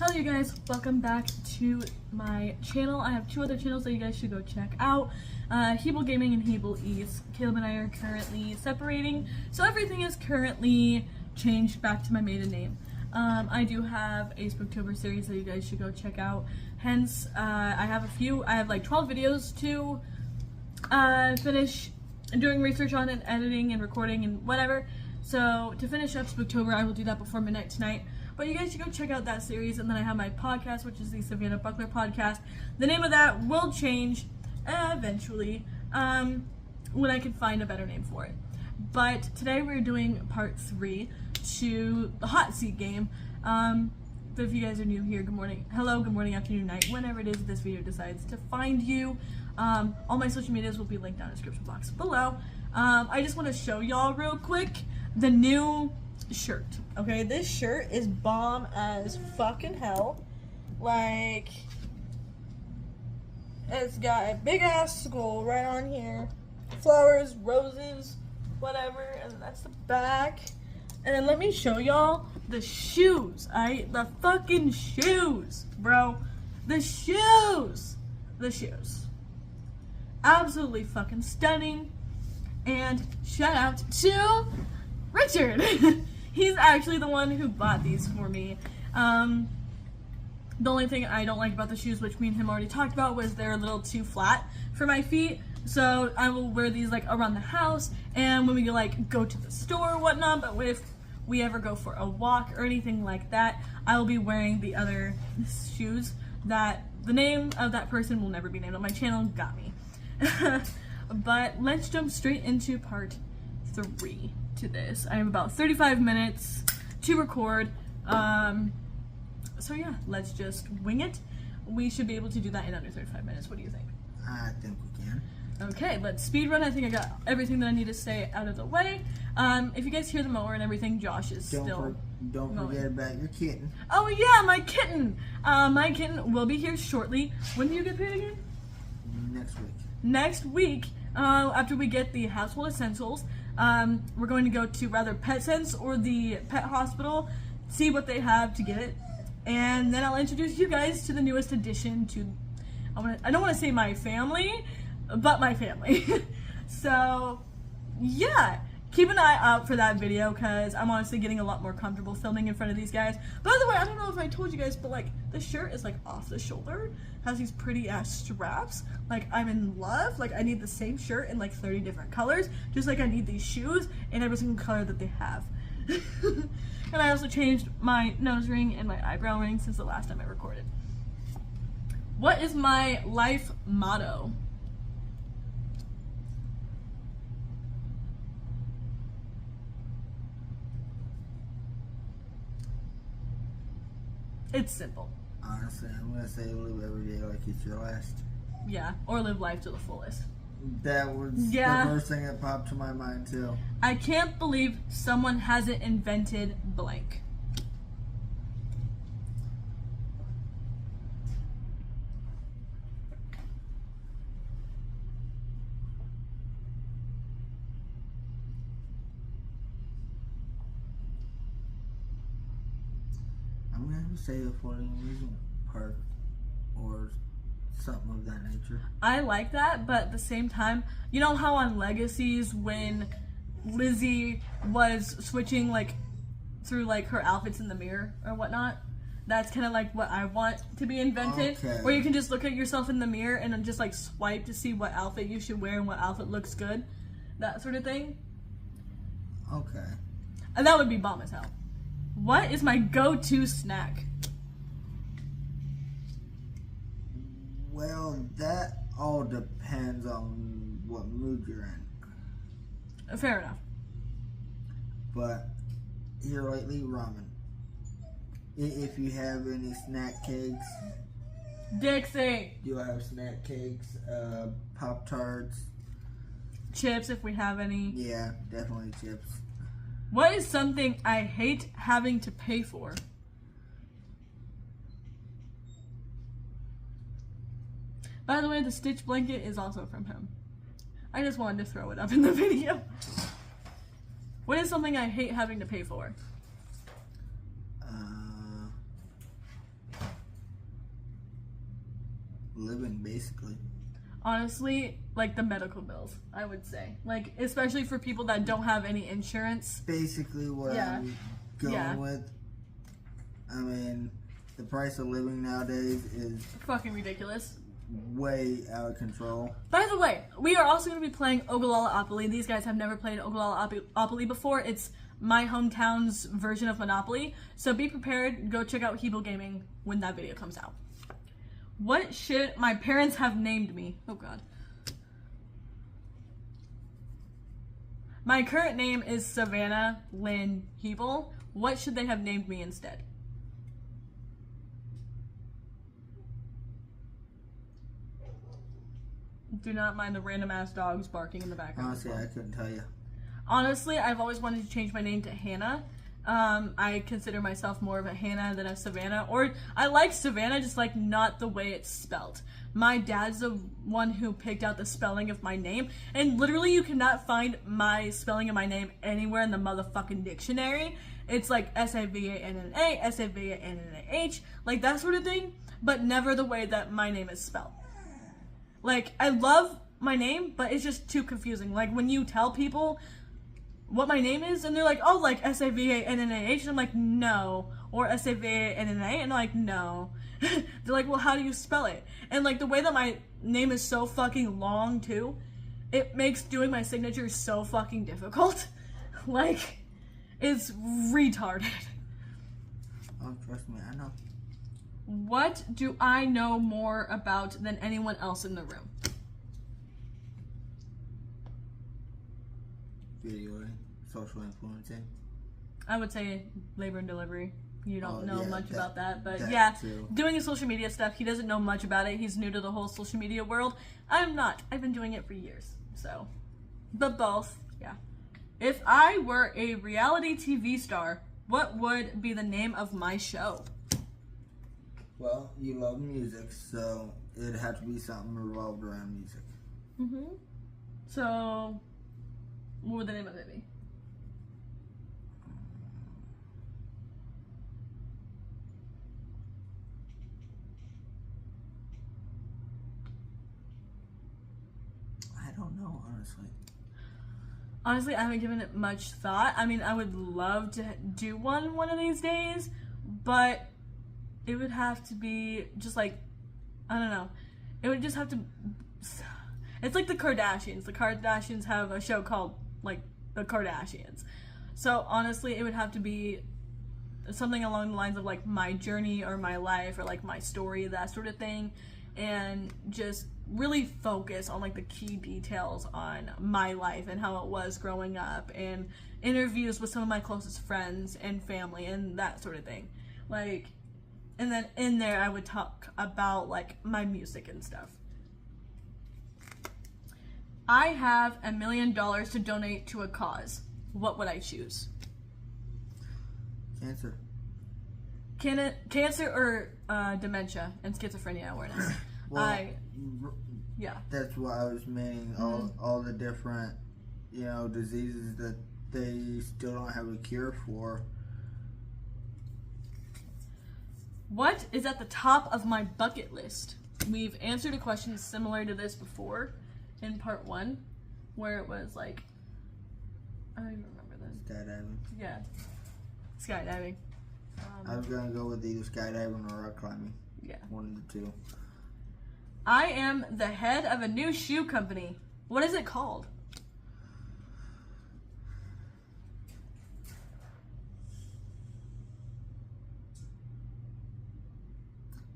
Hello you guys, welcome back to my channel. I have two other channels that you guys should go check out. Hebel Gaming and Hebel Eats. Caleb and I are currently separating, so everything is currently changed back to my maiden name. I do have a Spooktober series that you guys should go check out. Hence, I have like 12 videos to finish doing research on and editing and recording and whatever. So to finish up Spooktober, I will do that before midnight tonight. But you guys should go check out that series. And then I have my podcast, which is the Savannah Buckler podcast. The name of that will change eventually when I can find a better name for it. But today we're doing part 3 to the hot seat game. But if you guys are new here, good morning, hello, good morning, afternoon, night, whenever it is this video decides to find you. All my social medias will be linked down in the description box below. I just want to show y'all real quick the new shirt. Okay, this shirt is bomb as fucking hell. Like, it's got a big ass skull right on here, flowers, roses, whatever, and that's the back. And then let me show y'all the shoes. The fucking shoes, bro. The shoes. Absolutely fucking stunning. And shout out to Richard. He's actually the one who bought these for me. The only thing I don't like about the shoes, which me and him already talked about, was they're a little too flat for my feet. So I will wear these like around the house and when we like go to the store or whatnot. But if we ever go for a walk or anything like that, I will be wearing the other shoes that the name of that person will never be named on my channel. Got me. But let's jump straight into part 3 to this. I have about 35 minutes to record. So yeah, let's just wing it. We should be able to do that in under 35 minutes. What do you think? I think we can. Okay, let's speed run. I think I got everything that I need to say out of the way. If you guys hear the mower and everything, Josh is still Don't forget about your kitten. Oh yeah, my kitten. My kitten will be here shortly. When do you get paid again? Next week. Next week, after we get the household essentials, we're going to go to rather PetSense or the pet hospital, see what they have to get it, and then I'll introduce you guys to the newest addition to, I don't want to say my family, but my family. So yeah, keep an eye out for that video because I'm honestly getting a lot more comfortable filming in front of these guys. By the way, I don't know if I told you guys, but like the shirt is like off the shoulder, has these pretty ass straps. Like I'm in love. Like I need the same shirt in like 30 different colors, just like I need these shoes in every single color that they have. And I also changed my nose ring and my eyebrow ring since the last time I recorded. What is my life motto? It's simple. Honestly, I'm going to say live every day like it's your last. Yeah, or live life to the fullest. That was the first thing that popped to my mind too. I can't believe someone hasn't invented blank. I'm going to have to say a floating amusement park or something of that nature. I like that, but at the same time, you know how on Legacies when Lizzie was switching like through like her outfits in the mirror or whatnot? That's kind of like what I want to be invented, Okay. where you can just look at yourself in the mirror and then just like swipe to see what outfit you should wear and what outfit looks good, that sort of thing. Okay. And that would be bomb as hell. What is my go-to snack? Well, that all depends on what mood you're in. Fair enough. But here lately, ramen. If you have any snack cakes, Dixie. do I have snack cakes? Pop-Tarts. Chips if we have any. Yeah, definitely chips. What is something I hate having to pay for? By the way, the Stitch blanket is also from him. I just wanted to throw it up in the video. What is something I hate having to pay for? living, basically. Honestly, like the medical bills, I would say. Like, especially for people that don't have any insurance. Basically what Yeah. I'm going Yeah. with. I mean, the price of living nowadays is Fucking ridiculous. way out of control. By the way, we are also going to be playing Ogallala-opoly. These guys have never played Ogallala-opoly before. It's my hometown's version of Monopoly. So be prepared. Go check out Hebel Gaming when that video comes out. What should my parents have named me? Oh god. My current name is Savannah Lynn Hebel. What should they have named me instead? Do not mind the random ass dogs barking in the background. Honestly, I couldn't tell you. Honestly, I've always wanted to change my name to Hannah. I consider myself more of a Hannah than a Savannah. Or, I like Savannah, just like not the way it's spelled. My dad's the one who picked out the spelling of my name. And literally, you cannot find my spelling of my name anywhere in the motherfucking dictionary. It's like S-A-V-A-N-N-A, S-A-V-A-N-N-A-H, like that sort of thing. But never the way that my name is spelled. Like, I love my name, but it's just too confusing. Like, when you tell people what my name is, and they're like, oh, like S-A-V-A-N-N-A-H, and I'm like, no. Or S-A-V-A-N-N-A, and I'm like, no. They're like, well, how do you spell it? And, like, the way that my name is so fucking long, too, it makes doing my signature so fucking difficult. Like, it's retarded. Oh, trust me, I know. What do I know more about than anyone else in the room? Videoing, social influencing. I would say labor and delivery. You don't Oh, know yeah, much that- about that, but that yeah, too. doing his social media stuff, he doesn't know much about it. He's new to the whole social media world. I'm not. I've been doing it for years, so. But both, yeah. If I were a reality TV star, what would be the name of my show? Well, you love music, so it'd have to be something revolved around music. Mm-hmm. So, what would the name of it be? I don't know, honestly. Honestly, I haven't given it much thought. I mean, I would love to do one of these days, but it would have to be just like, I don't know. It would just have to. It's like the Kardashians. The Kardashians have a show called, like, The Kardashians. So, honestly, it would have to be something along the lines of, like, my journey or my life or, like, my story, that sort of thing. And just really focus on, like, the key details on my life and how it was growing up. And interviews with some of my closest friends and family and that sort of thing. Like, and then in there I would talk about, like, my music and stuff. I have $1 million to donate to a cause. What would I choose? Cancer. Cancer or dementia and schizophrenia awareness. Well, Yeah. that's why I was meaning all the different, diseases that they still don't have a cure for. What is at the top of my bucket list? We've answered a question similar to this before in part 1, where it was like, I don't even remember this. Skydiving. Yeah. Skydiving. I was gonna go with either skydiving or rock climbing. Yeah. One of the two. I am the head of a new shoe company. What is it called?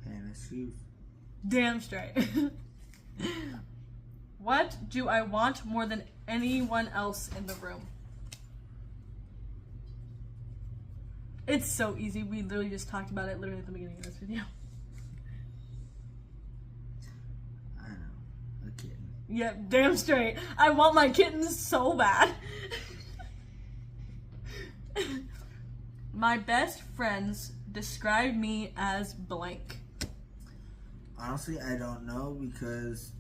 Hannah's shoes. Damn straight. What do I want more than anyone else in the room? It's so easy. We literally just talked about it literally at the beginning of this video. I know. A kitten. Yep, damn straight. I want my kittens so bad. My best friends describe me as blank. Honestly, I don't know because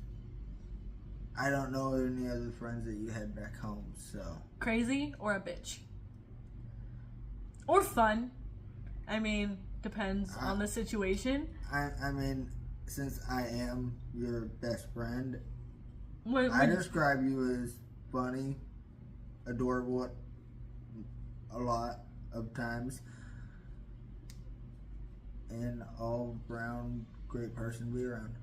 I don't know any other friends that you had back home, so. Crazy or a bitch? Or fun. I mean, depends on the situation. I mean, since I am your best friend, What, I describe you as funny, adorable a lot of times, and all round great person to be around.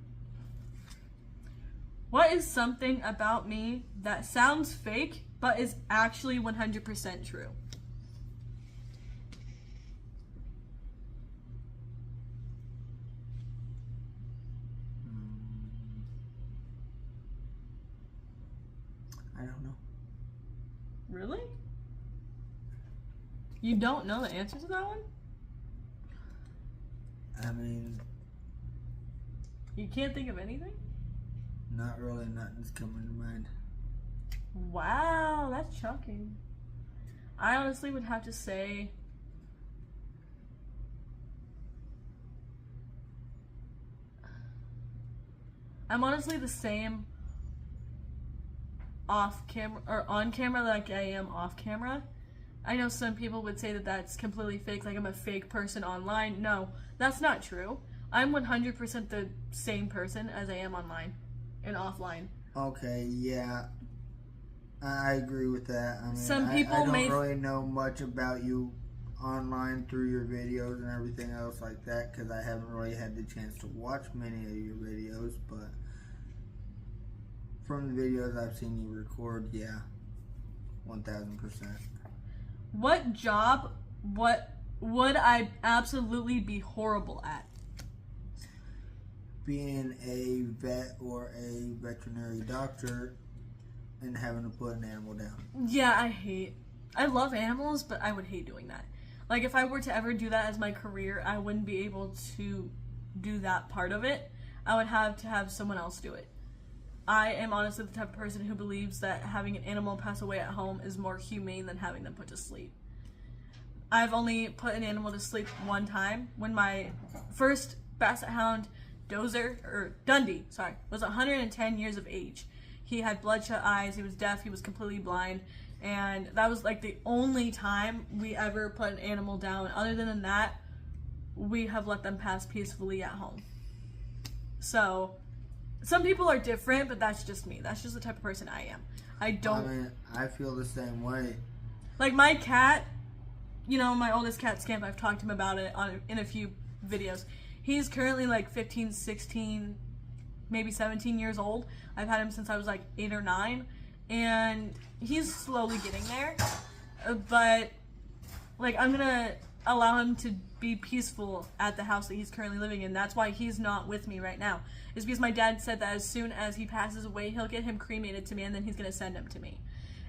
what is something about me that sounds fake but is actually 100% true? I don't know. Really? You don't know the answer to that one? I mean, You can't think of anything? not really. Nothing's coming to mind. Wow, that's shocking. I honestly would have to say I'm honestly the same off camera or on camera like I am off camera. I know some people would say that that's completely fake, like I'm a fake person online. No, that's not true. I'm 100% the same person as I am online and offline. Okay, yeah, I agree with that. I mean, Some I people don't may- really know much about you online through your videos and everything else like that because I haven't really had the chance to watch many of your videos, but from the videos I've seen you record, yeah, 1000%. What job what would I absolutely be horrible at? Being a vet or a veterinary doctor and having to put an animal down. Yeah, I love animals, but I would hate doing that. Like if I were to ever do that as my career, I wouldn't be able to do that part of it. I would have to have someone else do it. I am honestly the type of person who believes that having an animal pass away at home is more humane than having them put to sleep. I've only put an animal to sleep one time when my first Basset Hound Dundee, was 110 years of age. He had bloodshot eyes, he was deaf, he was completely blind, and that was like the only time we ever put an animal down. Other than that, we have let them pass peacefully at home. So, some people are different, but that's just me. That's just the type of person I am. I don't... I feel the same way. Like my cat, my oldest cat, Scamp, I've talked to him about it in a few videos. He's currently like 15, 16, maybe 17 years old. I've had him since I was like 8 or 9. And he's slowly getting there. But, like, I'm going to allow him to be peaceful at the house that he's currently living in. That's why he's not with me right now. It's because my dad said that as soon as he passes away, he'll get him cremated to me and then he's going to send him to me.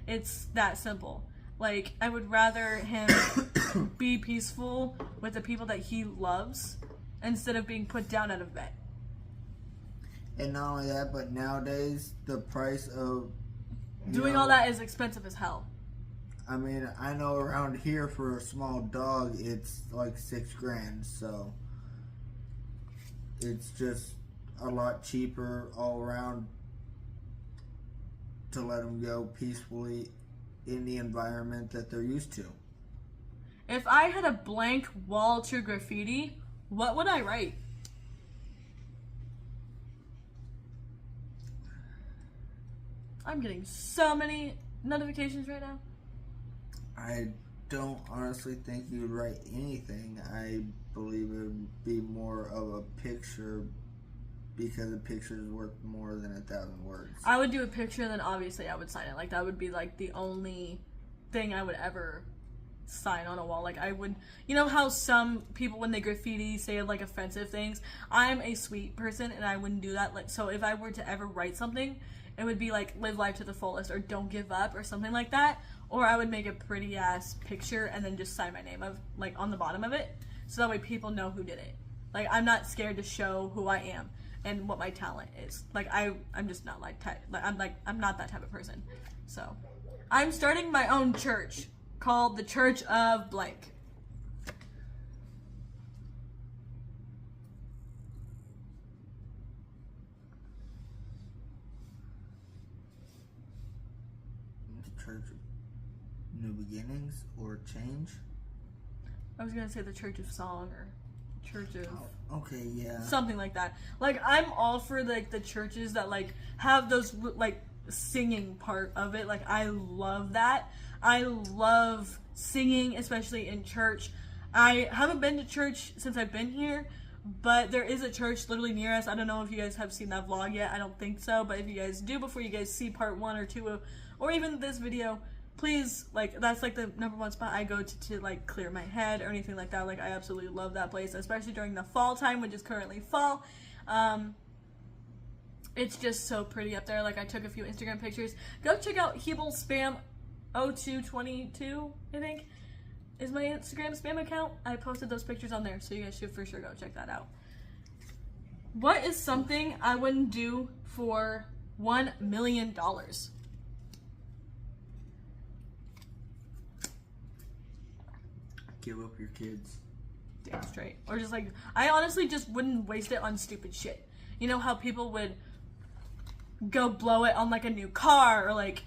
It's that simple. Like, I would rather him be peaceful with the people that he loves instead of being put down at a vet. And not only that, but nowadays, the price of... Doing all that is expensive as hell. I mean, I know around here for a small dog, it's like $6,000, so... It's just a lot cheaper all around to let them go peacefully in the environment that they're used to. If I had a blank wall to graffiti, what would I write? I'm getting so many notifications right now. I don't honestly think you would write anything. I believe it would be more of a picture because a picture is worth more than 1,000 words. I would do a picture and then obviously I would sign it. Like that would be like the only thing I would ever sign on a wall. Like I would, how some people when they graffiti say like offensive things. I'm a sweet person and I wouldn't do that. Like so if I were to ever write something, it would be like live life to the fullest or don't give up or something like that. Or I would make a pretty ass picture and then just sign my name on the bottom of it. So that way people know who did it. Like I'm not scared to show who I am and what my talent is. Like I'm just not I'm not that type of person. So I'm starting my own church called the Church of Blank. The Church of New Beginnings or Change? I was gonna say the Church of Song or churches. Oh, okay, yeah. Something like that. Like, I'm all for like the churches that like have those like singing part of it. Like, I love that. I love singing, especially in church. I haven't been to church since I've been here, but there is a church literally near us. I don't know if you guys have seen that vlog yet. I don't think so, but if you guys do, before you guys see part 1 or 2 of, or even this video, please, like, that's like the number 1 spot I go to like clear my head or anything like that. Like, I absolutely love that place, especially during the fall time, which is currently fall. It's just so pretty up there. Like, I took a few Instagram pictures. Go check out Hebel Spam 0222, I think, is my Instagram spam account. I posted those pictures on there, so you guys should for sure go check that out. What is something I wouldn't do for $1 million? Give up your kids. Damn straight. Or just like, I honestly just wouldn't waste it on stupid shit. You know how people would go blow it on like a new car or like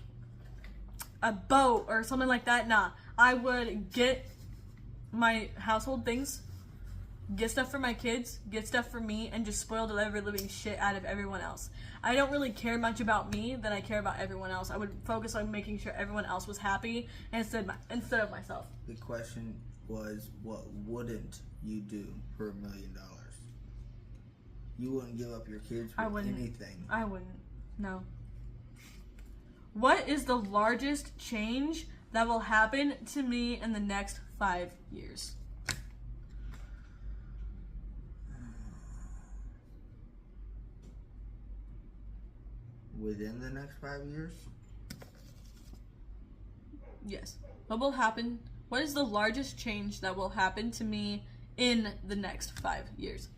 a boat or something like that? Nah, I would get my household things, get stuff for my kids, get stuff for me, and just spoil the ever living shit out of everyone else. I don't really care much about me than I care about everyone else. I would focus on making sure everyone else was happy instead of myself. The question was, what wouldn't you do for $1 million? You wouldn't give up your kids for anything. I wouldn't. No. What is the largest change that will happen to me in the next 5 years? Within the next 5 years? Yes. What will happen? What is the largest change that will happen to me in the next 5 years?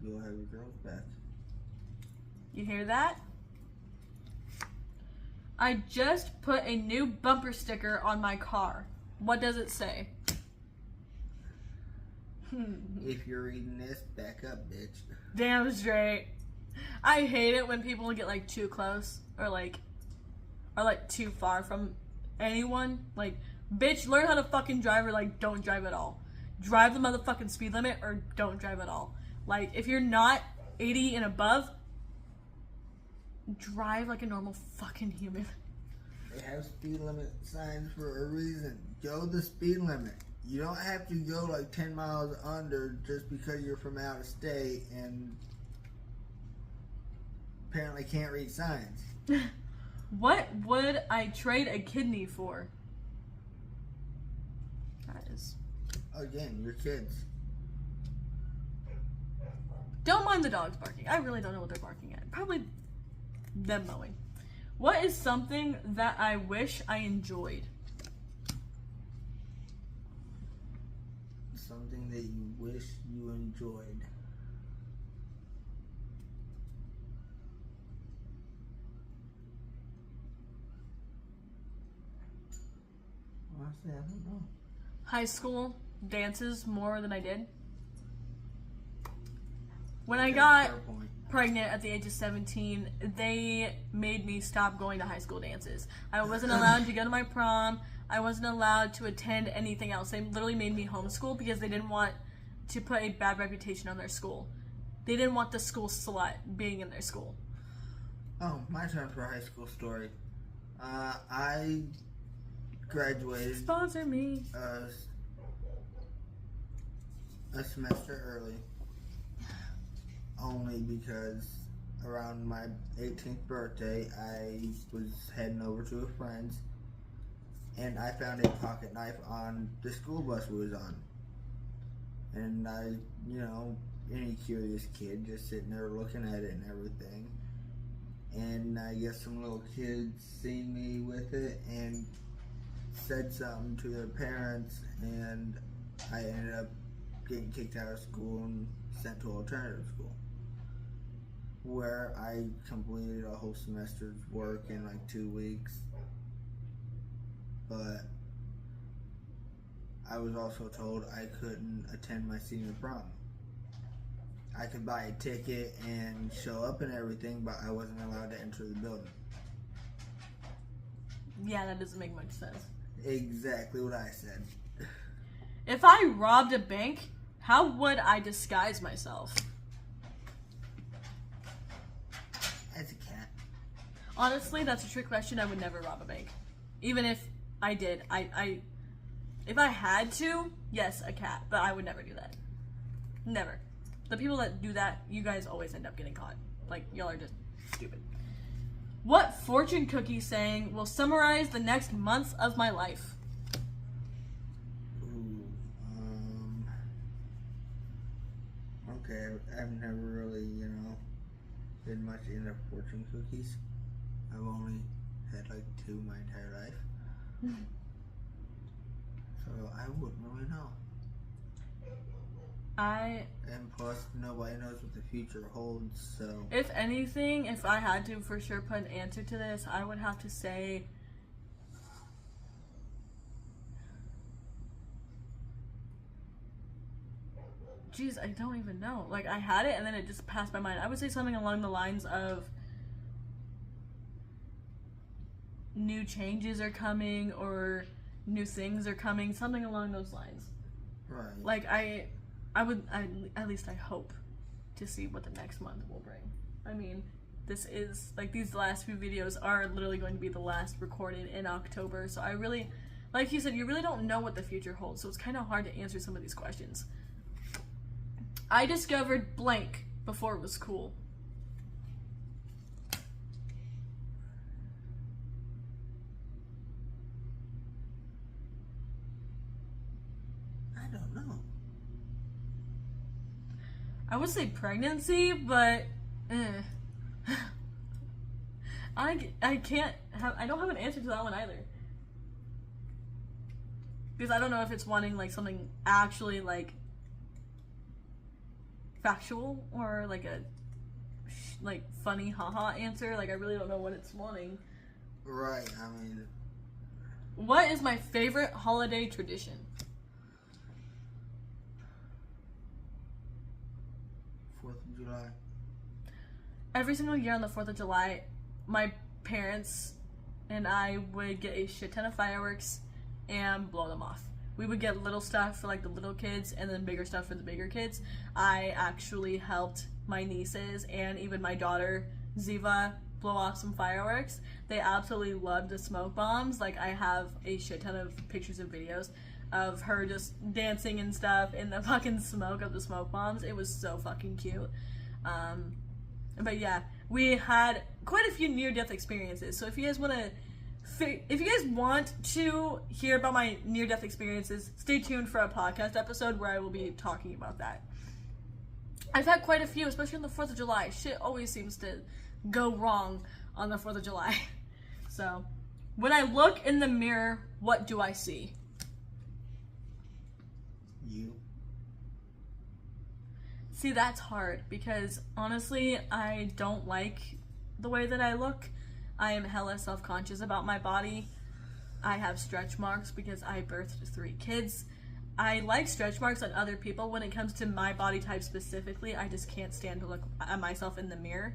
You'll have your girls back. You hear that? I just put a new bumper sticker on my car. What does it say? If you're reading this, back up, bitch. Damn straight. I hate it when people get like too close or like too far from anyone. Like, bitch, learn how to fucking drive or like don't drive at all. Drive the motherfucking speed limit or don't drive at all. Like, if you're not 80 and above, drive like a normal fucking human. They have speed limit signs for a reason. Go the speed limit. You don't have to go like 10 miles under just because you're from out of state and apparently can't read signs. What would I trade a kidney for? That is... Again, your kids. Don't mind the dogs barking. I really don't know what they're barking at. Probably them mowing. What is something that I wish I enjoyed? Something that you wish you enjoyed. Honestly, I don't know. High school dances more than I did. When I got pregnant at the age of 17, they made me stop going to high school dances. I wasn't allowed to go to my prom. I wasn't allowed to attend anything else. They literally made me homeschool because they didn't want to put a bad reputation on their school. They didn't want the school slut being in their school. Oh, my turn for a high school story. I graduated Sponsor me. A semester early. Only because around my 18th birthday, I was heading over to a friend's and I found a pocket knife on the school bus we was on. And I, you know, any curious kid just sitting there looking at it and everything. And I guess some little kids seen me with it and said something to their parents, and I ended up getting kicked out of school and sent to alternative school, where I completed a whole semester's work in like 2 weeks. But I was also told I couldn't attend my senior prom. I could buy a ticket and show up and everything, but I wasn't allowed to enter the building. Yeah, that doesn't make much sense. Exactly what I said. If I robbed a bank, how would I disguise myself? As a cat. Honestly, that's a trick question. I would never rob a bank. Even if I did. If I had to, yes, a cat. But I would never do that. Never. The people that do that, you guys always end up getting caught. Like, y'all are just stupid. What fortune cookie saying will summarize the next months of my life? Ooh, okay, I've never really, been much into fortune cookies. I've only had like 2 my entire life. So I wouldn't really know. And plus, nobody knows what the future holds, so... If anything, if I had to for sure put an answer to this, I would have to say... Jeez, I don't even know. Like, I had it and then it just passed my mind. I would say something along the lines of... new changes are coming, or new things are coming. Something along those lines. Right. Like, at least I hope to see what the next month will bring. I mean, this is, like, these last few videos are literally going to be the last recorded in October, so I really, like you said, you really don't know what the future holds, so it's kind of hard to answer some of these questions. I discovered blank before it was cool. I don't know. I would say pregnancy, but I can't have, I don't have an answer to that one either. Because I don't know if it's wanting like something actually like factual or like a like funny haha answer. Like I really don't know what it's wanting. Right, I mean... What is my favorite holiday tradition? 4th of July. Every single year on the 4th of July, my parents and I would get a shit ton of fireworks and blow them off. We would get little stuff for like the little kids and then bigger stuff for the bigger kids. I actually helped my nieces and even my daughter Ziva blow off some fireworks. They absolutely loved the smoke bombs. Like I have a shit ton of pictures and videos of her just dancing and stuff in the fucking smoke of the smoke bombs. It was so fucking cute. But yeah, we had quite a few near-death experiences. So if you guys want to hear about my near-death experiences, stay tuned for a podcast episode where I will be talking about that. I've had quite a few, especially on the 4th of July. Shit always seems to go wrong on the 4th of July. So, when I look in the mirror, what do I see? You. See, that's hard because honestly, I don't like the way that I look. I am hella self-conscious about my body. I have stretch marks because I birthed 3 kids. I like stretch marks on other people. When it comes to my body type specifically, I just can't stand to look at myself in the mirror.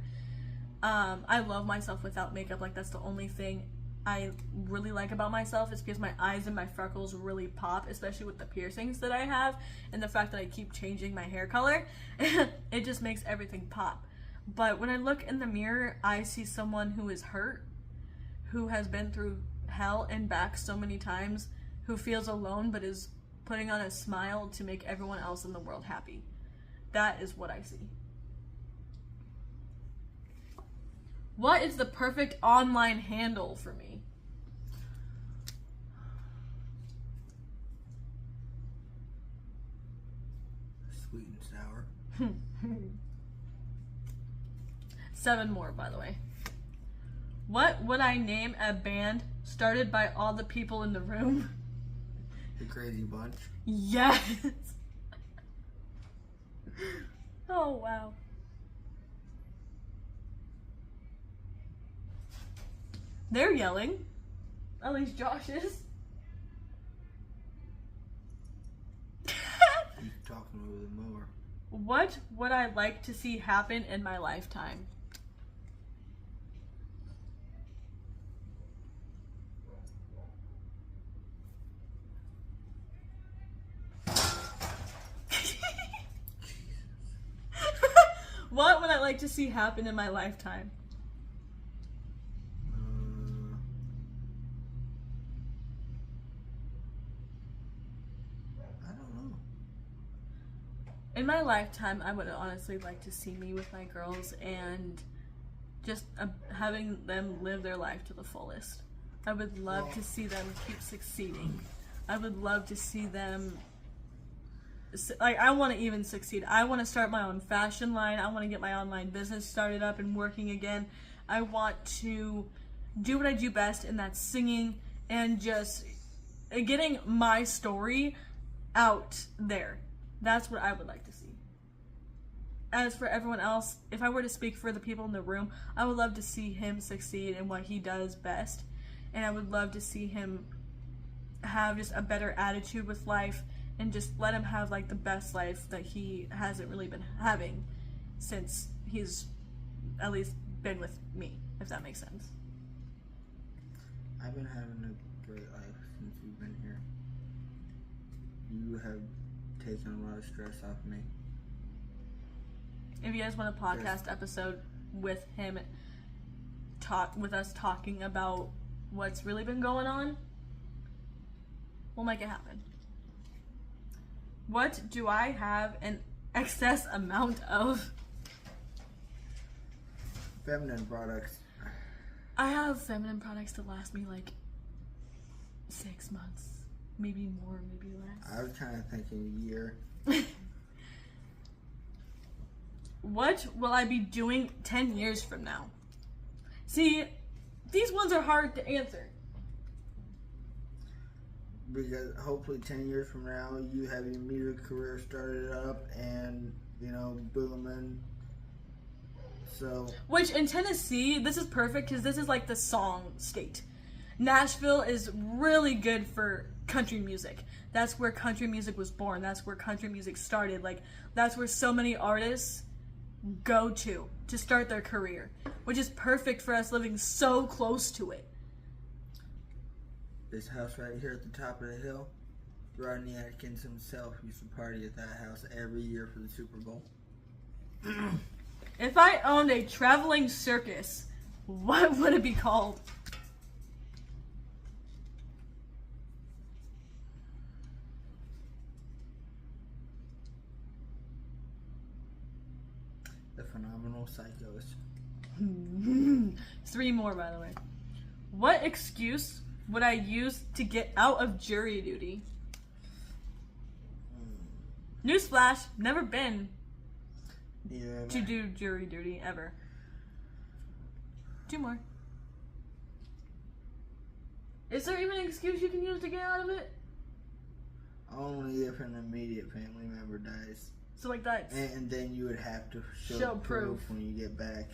I love myself without makeup. Like, that's the only thing I really like about myself is because my eyes and my freckles really pop, especially with the piercings that I have and the fact that I keep changing my hair color. It just makes everything pop. But when I look in the mirror, I see someone who is hurt, who has been through hell and back so many times, who feels alone but is putting on a smile to make everyone else in the world happy. That is what I see. What is the perfect online handle for me? Sweet and sour. 7 more, by the way. What would I name a band started by all the people in the room? The Crazy Bunch. Yes! Oh, wow. They're yelling. At least Josh is. He's talking over the mower. What would I like to see happen in my lifetime? like to see happen in my lifetime? I don't know. In my lifetime, I would honestly like to see me with my girls and just having them live their life to the fullest. I would love to see them keep succeeding. I would love to see them, like, I want to even succeed. I want to start my own fashion line. I want to get my online business started up and working again. I want to do what I do best, and that's singing and just getting my story out there. That's what I would like to see. As for everyone else, if I were to speak for the people in the room, I would love to see him succeed in what he does best. And I would love to see him have just a better attitude with life and just let him have like the best life that he hasn't really been having since he's at least been with me, if that makes sense. I've been having a great life since you've been here. You have taken a lot of stress off me. If you guys want a podcast episode with him, with us talking about what's really been going on, we'll make it happen. What do I have an excess amount of? Feminine products. I have feminine products that last me like 6 months. Maybe more, maybe less. I was kind of thinking a year. What will I be doing 10 years from now? See, these ones are hard to answer. Because hopefully 10 years from now, you have your music career started up and, you know, booming. So. Which in Tennessee, this is perfect because this is like the song state. Nashville is really good for country music. That's where country music was born. That's where country music started. Like, that's where so many artists go to start their career, which is perfect for us living so close to it. This house right here at the top of the hill, Rodney Atkins himself used to party at that house every year for the Super Bowl. If I owned a traveling circus, what would it be called? The Phenomenal Psychos. 3 more, by the way. What excuse would I use to get out of jury duty? Newsflash, never been to do jury duty ever. 2 more. Is there even an excuse you can use to get out of it? Only if an immediate family member dies. So like that. And then you would have to show proof when you get back.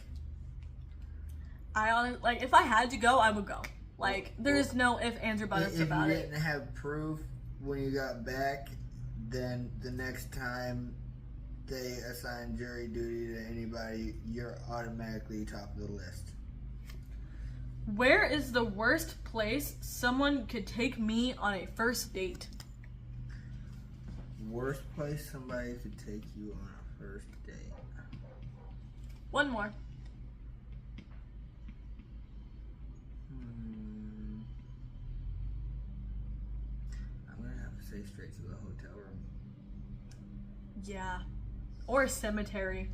I honestly, like, if I had to go, I would go. Like, there's no ifs, ands, or buts about it. If you didn't have proof when you got back, then the next time they assign jury duty to anybody, you're automatically top of the list. Where is the worst place someone could take me on a first date? Worst place somebody could take you on a first date. 1 more. I'm gonna have to say straight to the hotel room. Yeah. Or a cemetery.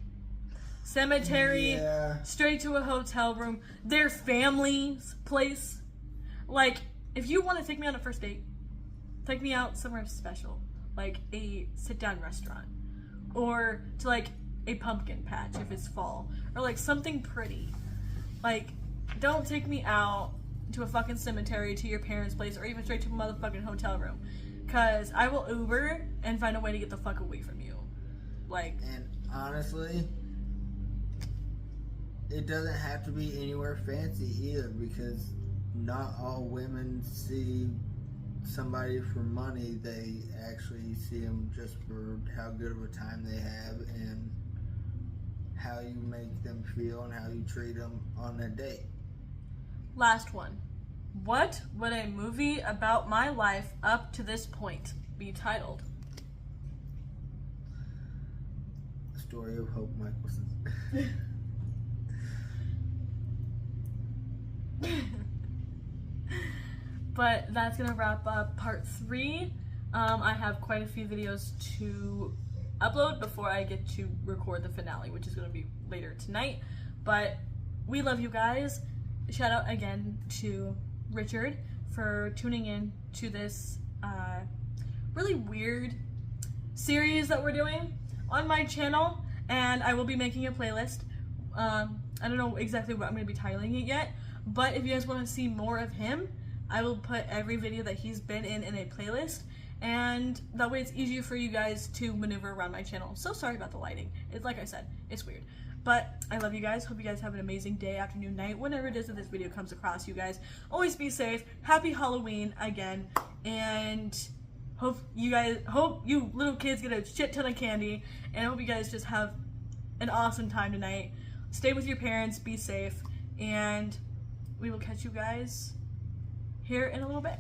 Cemetery, Yeah. straight to a hotel room. Their family's place. Like, if you want to take me on a first date, take me out somewhere special. Like a sit-down restaurant. Or to like a pumpkin patch if it's fall. Or like something pretty. Like, don't take me out to a fucking cemetery, to your parents' place, or even straight to a motherfucking hotel room. Cause I will Uber and find a way to get the fuck away from you. Like, And honestly, it doesn't have to be anywhere fancy either, because not all women see somebody for money. They actually see them just for how good of a time they have and how you make them feel and how you treat them on their date. last one. What would a movie about my life up to this point be titled? The Story of Hope Michelson. but that's gonna wrap up part 3. I have quite a few videos to upload before I get to record the finale, which is gonna be later tonight. But we love you guys. Shout out again to Richard for tuning in to this really weird series that we're doing on my channel, and I will be making a playlist. I don't know exactly what I'm going to be titling it yet, but if you guys want to see more of him, I will put every video that he's been in a playlist, and that way it's easier for you guys to maneuver around my channel. So sorry about the lighting. It's like I said, it's weird. But I love you guys. Hope you guys have an amazing day, afternoon, night, whenever it is that this video comes across you guys. Always be safe. Happy Halloween again. And hope you little kids get a shit ton of candy. And I hope you guys just have an awesome time tonight. Stay with your parents. Be safe. And we will catch you guys here in a little bit.